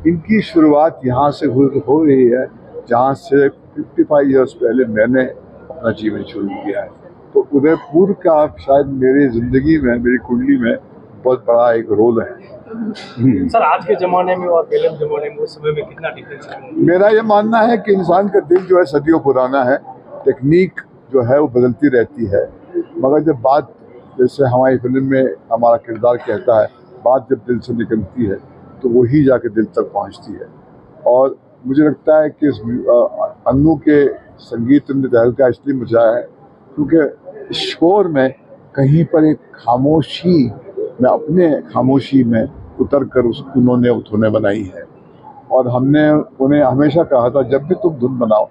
इनकी शुरुआत यहाँ से हो रही है जहाँ से 55 इयर्स पहले मैंने अपना जीवन शुरू किया है। तो उदयपुर का शायद मेरी ज़िंदगी में, मेरी कुंडली में बहुत बड़ा एक रोल है। सर, आज के ज़माने में और पहले ज़माने में उस समय में कितना डिफरेंस है? मेरा ये मानना है कि इंसान का दिल जो है सदियों पुराना है, टेक्निक जो है वो बदलती रहती है, मगर जब बात, जैसे हमारी फिल्म में हमारा किरदार कहता है, बात जब दिल से निकलती है तो वही जाके दिल तक पहुंचती है। और मुझे लगता है कि इस अन्नू के संगीत ने तहलका इसलिए मचाया है क्योंकि शोर में कहीं पर एक खामोशी में, अपने खामोशी में उतर कर उन्होंने धुनें बनाई है। और हमने उन्हें हमेशा कहा था, जब भी तुम धुन बनाओ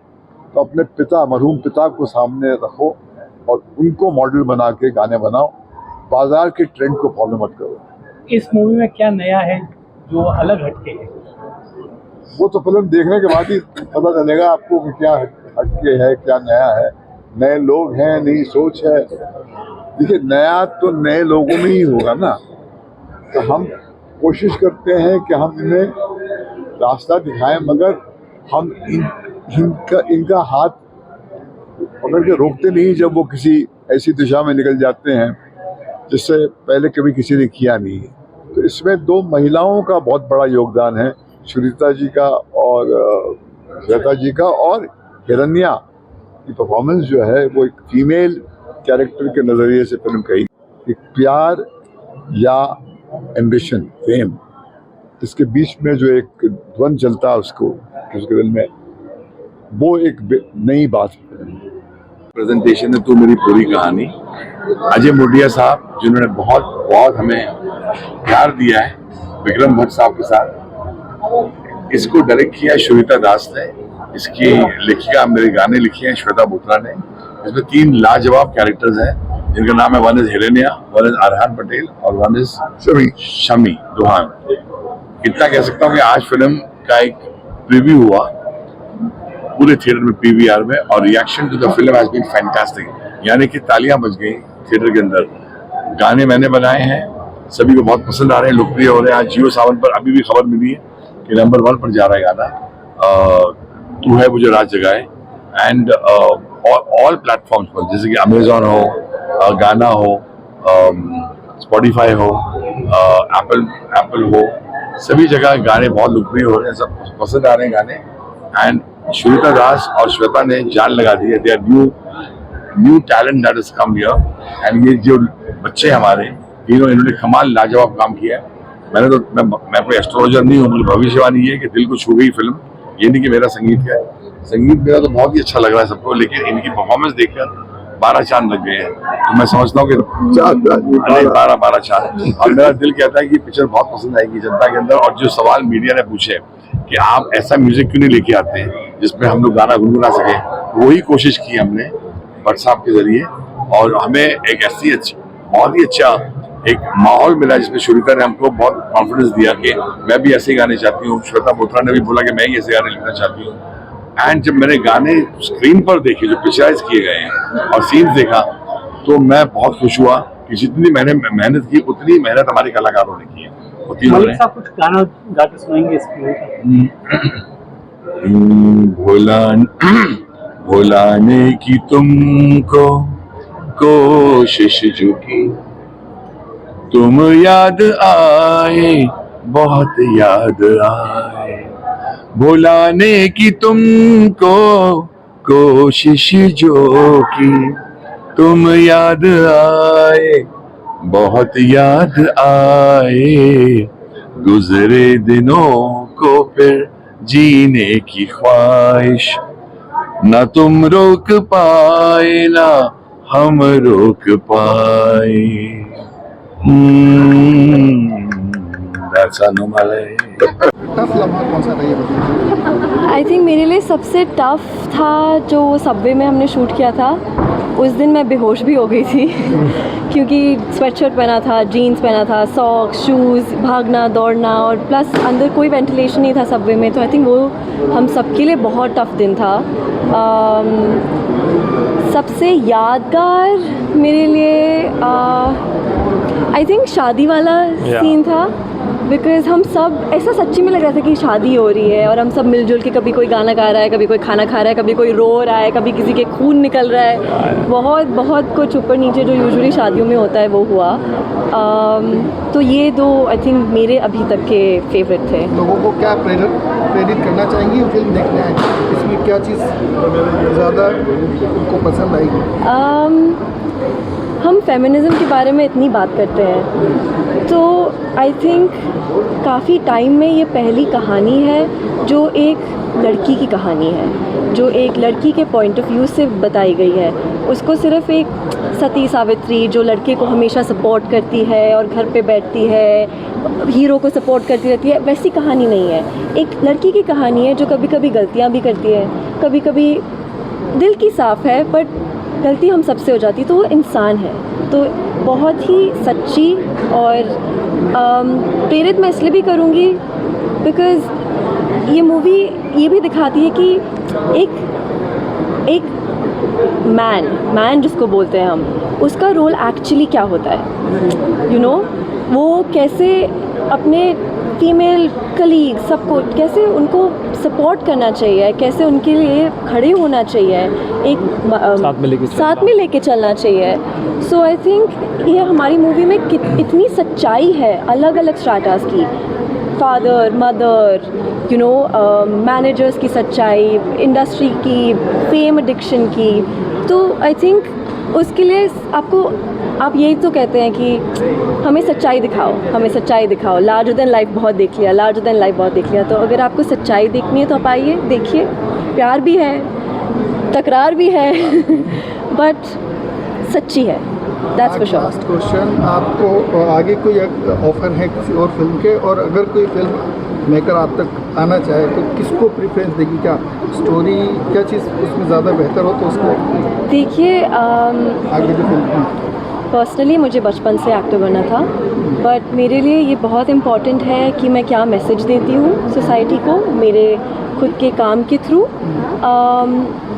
तो अपने पिता, मरहूम पिता को सामने रखो और उनको मॉडल बना के गाने बनाओ, बाजार के ट्रेंड को फॉलो मत करो। इस मूवी में क्या नया है जो अलग हटके है? वो तो फिल्म देखने के बाद ही पता चलेगा आपको कि क्या हटके है, क्या नया है। नए लोग हैं, नई सोच है। देखिए, नया तो नए लोगों में ही होगा ना। तो हम कोशिश करते हैं कि हम इन्हें रास्ता दिखाएं, मगर हम इनका हाथ पकड़ के रोकते नहीं जब वो किसी ऐसी दिशा में निकल जाते हैं जिससे पहले कभी किसी ने किया नहीं है। तो इसमें 2 महिलाओं का बहुत बड़ा योगदान है, सुनीता जी का और श्वेता जी का। और हिरण्या की परफॉर्मेंस जो है वो एक फीमेल कैरेक्टर के नज़रिए से फिल्म कही। एक प्यार या एम्बिशन, फेम, इसके बीच में जो एक द्वंद चलता है उसके दिल में, वो एक नई बात है। प्रेजेंटेशन है तो मेरी पूरी कहानी। अजय मोडिया साहब जिन्होंने बहुत हमें प्यार दिया है विक्रम भट्ट साहब के साथ। इसको डायरेक्ट किया श्वेता दास ने, इसकी लेखिका मेरे गाने लिखे हैं श्वेता बोत्रा ने। इसमें 3 लाजवाब कैरेक्टर्स हैं जिनका नाम है, one is Hiranya, one is Arhaan Patel और वन इज शमी दुहान। इतना कह सकता हूँ कि आज फिल्म का एक प्रीव्यू हुआ पूरे थिएटर में, पीवीआर में, और reaction to the film has been fantastic. यानी कि तालियां बज गई थिएटर के अंदर। गाने मैंने बनाए हैं, सभी को बहुत पसंद आ रहे हैं, लोकप्रिय हो रहे हैं। आज जियो सावन पर अभी भी खबर मिली है कि नंबर 1 पर जा रहा है गाना तू है मुझे रात जगाए। एंड ऑल प्लेटफॉर्म्स पर, जैसे कि अमेजॉन हो, गाना हो, स्पॉटिफाई हो, एप्पल हो, सभी जगह गाने बहुत लोकप्रिय हो रहे हैं, सब पसंद आ रहे हैं गाने। एंड श्वेता दास और श्वेता ने जान लगा दी है। They are new talent that has come here. And ये जो बच्चे हमारे तीनों, इन्होंने कमाल लाजवाब काम किया है। मैं कोई एस्ट्रोलॉजर नहीं हूँ, भविष्यवाणी ये कि दिल को छू गई फिल्म। ये नहीं कि मेरा संगीत का है, संगीत मेरा तो बहुत ही अच्छा लग रहा है सबको, लेकिन इनकी परफॉर्मेंस देखकर 12 चांद लग गए हैं। तो मैं समझता हूँ कि 12 चांद। और मेरा दिल कहता है कि पिक्चर बहुत पसंद आएगी जनता के अंदर। और जो सवाल मीडिया ने पूछे कि आप ऐसा म्यूजिक क्यों नहीं लेके आते हैं जिसमें हम लोग गाना गुनगुना सके, वही कोशिश की हमने भट्ट साहब के जरिए। और हमें एक ऐसी बहुत ही अच्छा एक माहौल मिला जिसमें श्वेता ने हमको बहुत कॉन्फिडेंस दिया कि मैं भी ऐसे गाने चाहती हूँ। श्वेता बोत्रा ने भी बोला कि मैं ही ऐसे गाने लिखना चाहती हूँ। एंड जब मैंने गाने स्क्रीन पर देखे जो पिक्चराइज किए गए हैं और सीन्स देखा, तो मैं बहुत खुश हुआ कि जितनी मैंने मेहनत की उतनी मेहनत हमारे कलाकारों ने की है। मलिक साहब कुछ गाना गा के सुनाएंगे इसकी? भुलाने की तुमको कोशिश जो की, तुम याद आए, बहुत याद आए। भुलाने की तुमको कोशिश जो की, तुम याद आए, बहुत याद आए। गुजरे दिनों को फिर जीने की ख्वाहिश, न तुम रोक पाए ना हम रोक पाए। That's Anomalay. आई थिंक मेरे लिए सबसे टफ था जो सबवे में हमने शूट किया था। उस दिन मैं बेहोश भी हो गई थी क्योंकि स्वेटशर्ट पहना था, जीन्स पहना था, सॉक्स, शूज़, भागना दौड़ना, और प्लस अंदर कोई वेंटिलेशन नहीं था सबवे में, तो आई थिंक वो हम सबके लिए बहुत टफ दिन था। सबसे यादगार मेरे लिए आई थिंक शादी वाला सीन था, बिकॉज़ हम सब ऐसा सच्ची में लग रहा था कि शादी हो रही है और हम सब मिलजुल के, कभी कोई गाना गा रहा है, कभी कोई खाना खा रहा है, कभी कोई रो रहा है, कभी किसी के खून निकल रहा है, बहुत बहुत कुछ ऊपर नीचे जो यूजुअली शादियों में होता है वो हुआ। तो ये दो आई थिंक मेरे अभी तक के फेवरेट थे। लोगों को क्या प्रेरित करना चाहेंगी फिल्म देखने आए, इसमें क्या चीज़ ज़्यादा उनको पसंद आएगी? हम फेमिनिज़म के बारे में इतनी बात करते हैं, तो आई थिंक काफ़ी टाइम में ये पहली कहानी है जो एक लड़की की कहानी है, जो एक लड़की के पॉइंट ऑफ व्यू से बताई गई है। उसको सिर्फ एक सती सावित्री जो लड़के को हमेशा सपोर्ट करती है और घर पे बैठती है, हीरो को सपोर्ट करती रहती है, वैसी कहानी नहीं है। एक लड़की की कहानी है जो कभी कभी गलतियाँ भी करती है, कभी कभी दिल की साफ़ है, बट गलती हम सबसे हो जाती, तो वो इंसान है। तो बहुत ही सच्ची और प्रेरित मैं इसलिए भी करूँगी बिकॉज़ ये मूवी ये भी दिखाती है कि एक मैन जिसको बोलते हैं हम, उसका रोल एक्चुअली क्या होता है, यू नो, वो कैसे अपने फीमेल कलीग सबको कैसे उनको सपोर्ट करना चाहिए, कैसे उनके लिए खड़े होना चाहिए, एक साथ में लेके चलना चाहिए। सो आई थिंक ये हमारी मूवी में इतनी सच्चाई है अलग अलग स्ट्रैटास की, father, mother, you know, managers की सच्चाई, इंडस्ट्री की, फेम एडिक्शन की। तो आई थिंक उसके लिए आप यही तो कहते हैं कि हमें सच्चाई दिखाओ, लार्जर देन लाइफ बहुत देख लिया, तो अगर आपको सच्चाई देखनी है तो आप आइए, देखिए, प्यार भी है, तकरार भी है बट सच्ची है, that's for sure. Last question, आपको आगे कोई ऑफर है किसी और फिल्म के, और अगर कोई फिल्म मेकर आप तक आना चाहे तो किसको प्रेफरेंस देगी? क्या स्टोरी, क्या चीज़ उसमें ज़्यादा बेहतर हो तो उसको देखिए। आगे जो फिल्म पर्सनली मुझे बचपन से एक्टर बनना था, बट मेरे लिए ये बहुत इम्पॉर्टेंट है कि मैं क्या मैसेज देती हूँ सोसाइटी को मेरे खुद के काम के थ्रू,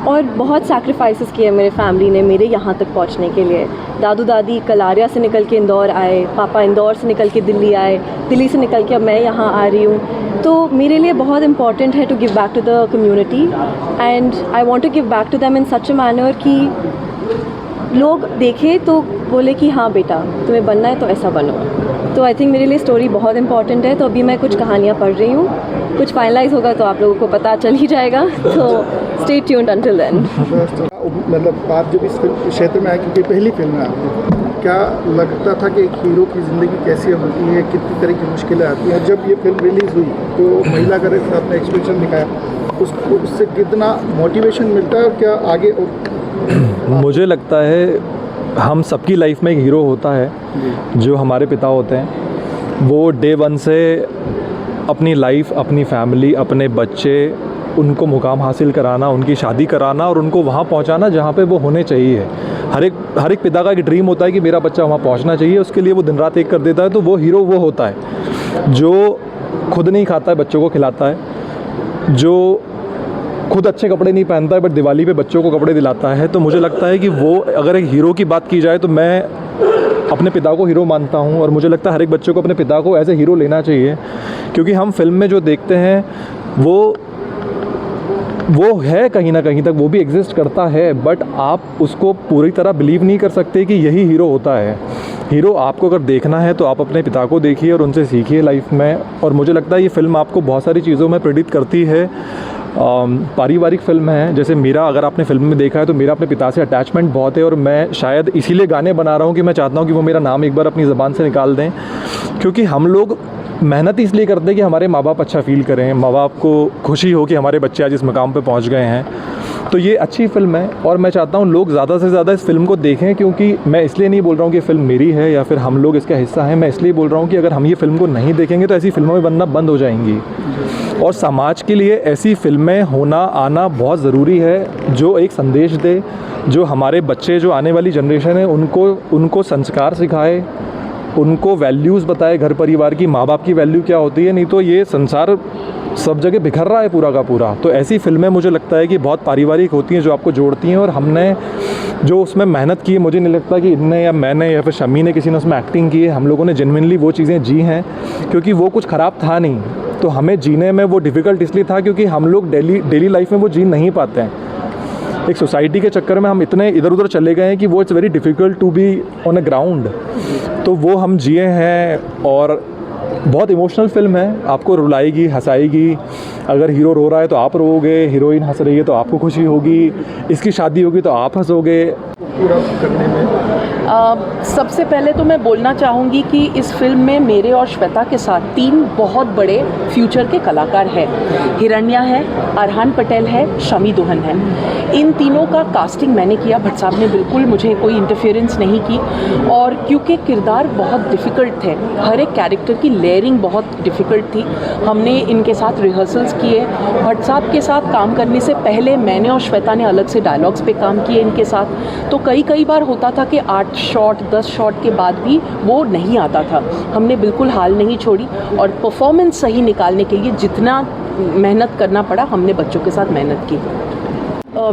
और बहुत सैक्रिफाइसेस किए मेरे फैमिली ने मेरे यहाँ तक पहुँचने के लिए। दादू दादी कलारिया से निकल के इंदौर आए, पापा इंदौर से निकल के दिल्ली आए, दिल्ली से निकल के अब मैं यहाँ आ रही हूँ। तो मेरे लिए बहुत इम्पॉर्टेंट है to give back to the community, and I want to give back to them in such a manner कि लोग देखें तो बोले कि हाँ बेटा तुम्हें बनना है तो ऐसा बनो। तो आई थिंक मेरे लिए स्टोरी बहुत इंपॉर्टेंट है। तो अभी मैं कुछ कहानियाँ पढ़ रही हूँ, कुछ फाइनलाइज होगा तो आप लोगों को पता चल ही जाएगा, तो स्टे ट्यून्ड अंटिल देन। मतलब आप जब इस फिल्म क्षेत्र में आए, क्योंकि पहली फिल्म है आपकी, क्या लगता था कि एक हीरो की ज़िंदगी कैसी होती है, कितनी तरह की मुश्किलें आती हैं? जब ये फिल्म रिलीज़ हुई तो महिला का अपना एक्सप्रेशन दिखाया, उसको उससे कितना मोटिवेशन मिलता है और क्या आगे? मुझे लगता है हम सबकी लाइफ में एक हीरो होता है जो हमारे पिता होते हैं। वो डे वन से अपनी लाइफ, अपनी फैमिली, अपने बच्चे, उनको मुकाम हासिल कराना, उनकी शादी कराना और उनको वहाँ पहुँचाना जहाँ पे वो होने चाहिए। हर एक पिता का एक ड्रीम होता है कि मेरा बच्चा वहाँ पहुँचना चाहिए, उसके लिए वो दिन रात एक कर देता है। तो वो हीरो वो होता है जो खुद नहीं खाता है, बच्चों को खिलाता है, जो खुद अच्छे कपड़े नहीं पहनता है बट दिवाली पे बच्चों को कपड़े दिलाता है। तो मुझे लगता है कि वो, अगर एक हीरो की बात की जाए तो मैं अपने पिता को हीरो मानता हूँ, और मुझे लगता है हर एक बच्चे को अपने पिता को एज ए हीरो लेना चाहिए, क्योंकि हम फिल्म में जो देखते हैं वो है कहीं ना कहीं तक, वो भी एग्जिस्ट करता है, बट आप उसको पूरी तरह बिलीव नहीं कर सकते कि यही हीरो होता है। हीरो आपको अगर देखना है तो आप अपने पिता को देखिए और उनसे सीखिए लाइफ में। और मुझे लगता है ये फिल्म आपको बहुत सारी चीज़ों में प्रेरित करती है। पारिवारिक फिल्म है, जैसे मेरा, अगर आपने फिल्म में देखा है तो मेरा अपने पिता से अटैचमेंट बहुत है, और मैं शायद इसीलिए गाने बना रहा हूँ कि मैं चाहता हूँ कि वो मेरा नाम एक बार अपनी ज़बान से निकाल दें, क्योंकि हम लोग मेहनत इसलिए करते हैं कि हमारे माँ बाप अच्छा फील करें, माँ बाप को खुशी हो कि हमारे बच्चे आज इस मकाम पे पहुँच गए हैं। तो ये अच्छी फ़िल्म है और मैं चाहता हूँ लोग ज़्यादा से ज़्यादा इस फिल्म को देखें, क्योंकि मैं इसलिए नहीं बोल रहा हूँ कि फ़िल्म मेरी है या फिर हम लोग इसका हिस्सा हैं। मैं इसलिए बोल रहा हूँ कि अगर हम ये फ़िल्म को नहीं देखेंगे तो ऐसी फिल्मों में बनना बंद हो जाएंगी, और समाज के लिए ऐसी फिल्में होना आना बहुत ज़रूरी है जो एक संदेश दे, जो हमारे बच्चे, जो आने वाली जनरेशन है उनको संस्कार सिखाए, उनको वैल्यूज़ बताए, घर परिवार की, माँ बाप की वैल्यू क्या होती है। नहीं तो ये संसार सब जगह बिखर रहा है पूरा का पूरा। तो ऐसी फिल्में मुझे लगता है कि बहुत पारिवारिक होती हैं, जो आपको जोड़ती हैं, और हमने जो उसमें मेहनत की है, मुझे नहीं लगता कि इनने या मैंने या फिर शमी ने किसी ने उसमें एक्टिंग की है। हम लोगों ने जेन्युइनली वो चीज़ें जी हैं, क्योंकि वो कुछ ख़राब था नहीं, तो हमें जीने में वो डिफ़िकल्ट इसलिए था क्योंकि हम लोग डेली लाइफ में वो जी नहीं पाते हैं। एक सोसाइटी के चक्कर में हम इतने इधर उधर चले गए हैं कि वो it's very difficult to be on a ground. तो वो हम जिए हैं, और बहुत इमोशनल फिल्म है, आपको रुलाएगी, हंसाएगी। अगर हीरो रो रहा है तो आप रोओगे, हीरोइन हंस रही है तो आपको खुशी होगी, इसकी शादी होगी तो आप हंसोगे। पूरा करने में सबसे पहले तो मैं बोलना चाहूँगी कि इस फिल्म में मेरे और श्वेता के साथ 3 बहुत बड़े फ्यूचर के कलाकार हैं। हिरण्या है, अरहान पटेल है, शमी दोहन है। इन तीनों का कास्टिंग मैंने किया, भट्ट साहब ने बिल्कुल मुझे कोई इंटरफेरेंस नहीं की, और क्योंकि किरदार बहुत डिफ़िकल्ट थे, हर एक कैरेक्टर की लेयरिंग बहुत डिफ़िकल्ट थी। हमने इनके साथ रिहर्सल्स किए। भट्ट साहब के साथ काम करने से पहले मैंने और श्वेता ने अलग से डायलॉग्स पे काम किए इनके साथ। तो कई बार होता था कि 8 शॉट 10 शॉट के बाद भी वो नहीं आता था। हमने बिल्कुल हाल नहीं छोड़ी, और परफॉर्मेंस सही निकालने के लिए जितना मेहनत करना पड़ा, हमने बच्चों के साथ मेहनत की।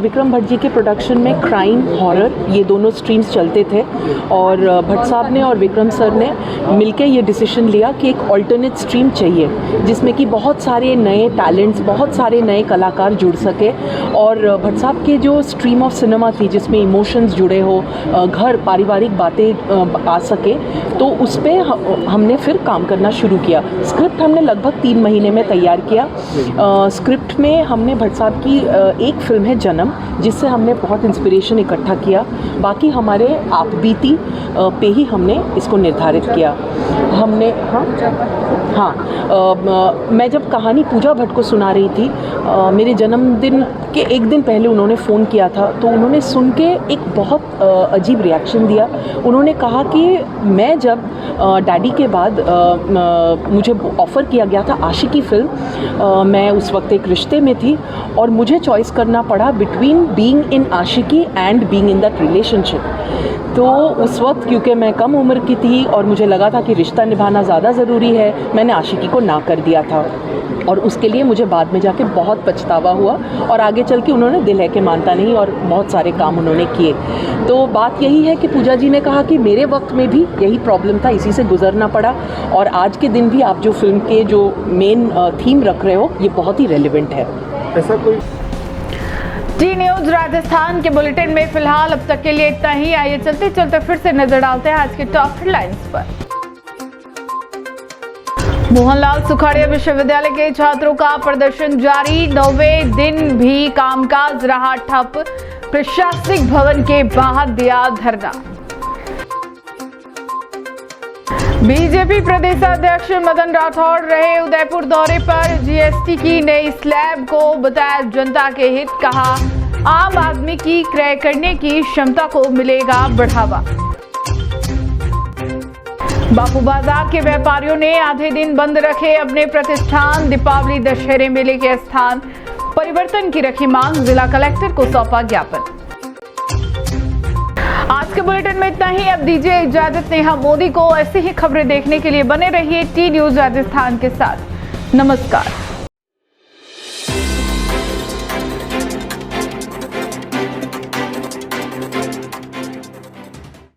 विक्रम भट्ट जी के प्रोडक्शन में क्राइम, हॉरर, ये दोनों स्ट्रीम्स चलते थे, और भट्ट साहब ने और विक्रम सर ने मिलके ये डिसीजन लिया कि एक ऑल्टरनेट स्ट्रीम चाहिए जिसमें कि बहुत सारे नए टैलेंट्स, बहुत सारे नए कलाकार जुड़ सके। और भट्ट साहब के जो स्ट्रीम ऑफ सिनेमा थी जिसमें इमोशंस जुड़े हो, घर, पारिवारिक बातें आ सके, तो उस पर हमने फिर काम करना शुरू किया। स्क्रिप्ट हमने लगभग 3 महीने में तैयार किया। स्क्रिप्ट में हमने भट्ट साहब की एक फिल्म है जन्म, जिससे हमने बहुत इंस्पिरेशन इकट्ठा किया। बाकी हमारे आप बीती पे ही हमने इसको निर्धारित किया। हमने मैं जब कहानी पूजा भट्ट को सुना रही थी, मेरे जन्मदिन के एक दिन पहले उन्होंने फ़ोन किया था, तो उन्होंने सुन के एक बहुत अजीब रिएक्शन दिया। उन्होंने कहा कि मैं जब डैडी के बाद मुझे ऑफ़र किया गया था आशिकी फ़िल्म, मैं उस वक्त एक रिश्ते में थी और मुझे चॉइस करना पड़ा between being in Aashiqui and being in that relationship. तो उस वक्त क्योंकि मैं कम उम्र की थी और मुझे लगा था कि रिश्ता निभाना ज़्यादा ज़रूरी है, मैंने आशिकी को ना कर दिया था, और उसके लिए मुझे बाद में जाके बहुत पछतावा हुआ, और आगे चल के उन्होंने दिल है कि मानता नहीं, और बहुत सारे काम उन्होंने किए। तो बात यही है कि पूजा जी ने कहा कि मेरे वक्त में भी यही प्रॉब्लम था, इसी से गुजरना पड़ा, और आज के दिन भी आप जो फिल्म के जो मेन थीम रख रहे हो, ये बहुत ही रेलिवेंट है। ऐसा कोई टी न्यूज राजस्थान के बुलेटिन में फिलहाल अब तक के लिए इतना ही। आइए चलते चलते फिर से नजर डालते हैं आज के टॉप हेडलाइंस पर। मोहनलाल सुखाड़िया विश्वविद्यालय के छात्रों का प्रदर्शन जारी, 9वें दिन भी कामकाज रहा ठप, प्रशासनिक भवन के बाहर दिया धरना। बीजेपी प्रदेशाध्यक्ष मदन राठौड़ रहे उदयपुर दौरे पर, जीएसटी की नई स्लैब को बताया जनता के हित, कहा आम आदमी की क्रय करने की क्षमता को मिलेगा बढ़ावा। बापू बाजार के व्यापारियों ने आधे दिन बंद रखे अपने प्रतिष्ठान, दीपावली दशहरे मेले के स्थान परिवर्तन की रखी मांग, जिला कलेक्टर को सौंपा ज्ञापन। आज के बुलेटिन में इतना ही। अब दीजिए इजाजत नेहा मोदी को। ऐसी ही खबरें देखने के लिए बने रहिए टी न्यूज राजस्थान के साथ। नमस्कार।